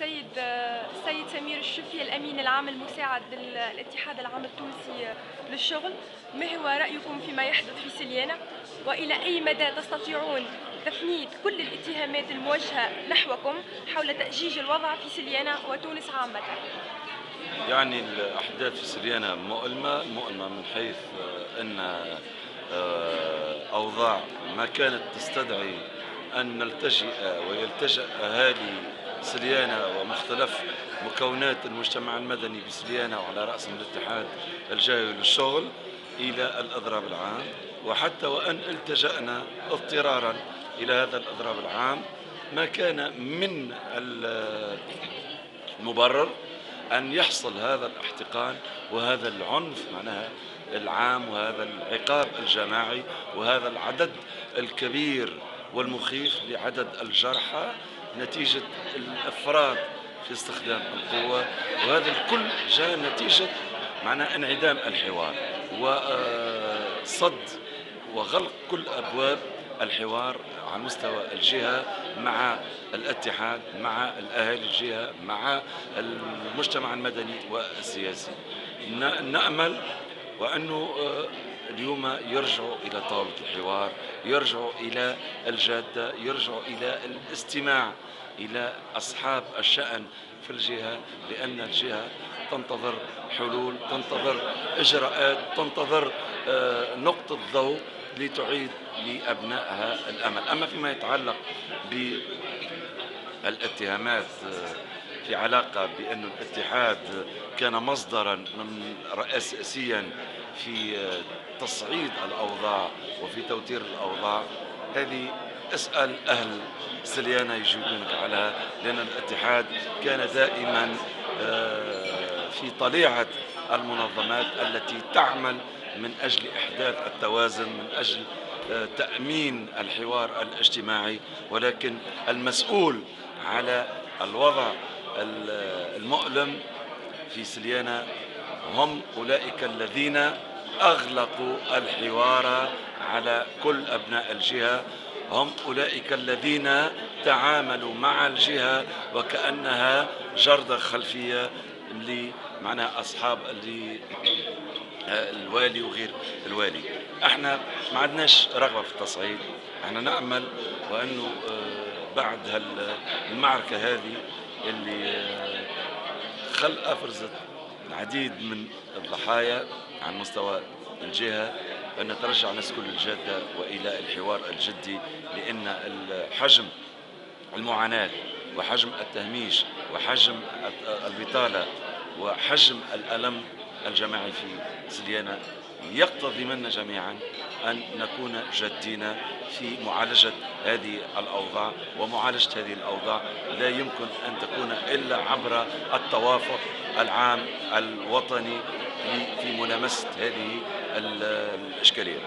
السيد سمير الشفي الأمين العام المساعد للاتحاد العام التونسي للشغل، ما هو رأيكم فيما يحدث في سليانة؟ وإلى أي مدى تستطيعون تفنيد كل الاتهامات الموجهة نحوكم حول تأجيج الوضع في سليانة وتونس عامة؟ يعني الأحداث في سريانة مؤلمة من حيث أن أوضاع ما كانت تستدعي أن نلتجئ ويلتجأ أهالي سليانة ومختلف مكونات المجتمع المدني بسليانة وعلى رأسهم الاتحاد الجاي للشغل إلى الإضراب العام، وحتى وأن التجأنا اضطرارا إلى هذا الإضراب العام ما كان من المبرر أن يحصل هذا الاحتقان وهذا العنف معناها العام وهذا العقاب الجماعي وهذا العدد الكبير والمخيف لعدد الجرحى نتيجة الإفراط في استخدام القوة، وهذا الكل جاء نتيجة معناها انعدام الحوار وصد وغلق كل أبواب الحوار على مستوى الجهة مع الاتحاد مع الأهالي الجهة مع المجتمع المدني والسياسي. نأمل وأنه اليوم يرجعوا إلى طاولة الحوار، يرجعوا إلى الجادة، يرجعوا إلى الاستماع إلى أصحاب الشأن في الجهة، لأن الجهة تنتظر حلول، تنتظر إجراءات، تنتظر نقطة ضوء لتعيد لأبنائها الأمل. أما فيما يتعلق بالاتهامات في علاقة بأن الاتحاد كان مصدرا رئيسيا في تصعيد الأوضاع وفي توتير الأوضاع، هذه اسأل أهل سليانة يجيبونك عليها، لأن الاتحاد كان دائما في طليعة المنظمات التي تعمل من أجل إحداث التوازن، من أجل تأمين الحوار الاجتماعي، ولكن المسؤول على الوضع المؤلم في سليانة هم أولئك الذين أغلقوا الحوار على كل أبناء الجهة، هم أولئك الذين تعاملوا مع الجهة وكأنها جردة خلفية معناها أصحاب الوالي وغير الوالي. احنا ما عندناش رغبة في التصعيد، احنا نأمل وأنه بعد المعركة هذه اللي أفرزت العديد من الضحايا على مستوى الجهة، أن ترجع الناس كل الجادة وإلى الحوار الجدي، لأن حجم المعاناة وحجم التهميش وحجم البطالة وحجم الألم الجماعي في سليانة يقتضي منا جميعا أن نكون جادين في معالجة هذه الأوضاع، ومعالجة هذه الأوضاع لا يمكن أن تكون إلا عبر التوافق العام الوطني في ملامسة هذه الإشكاليات.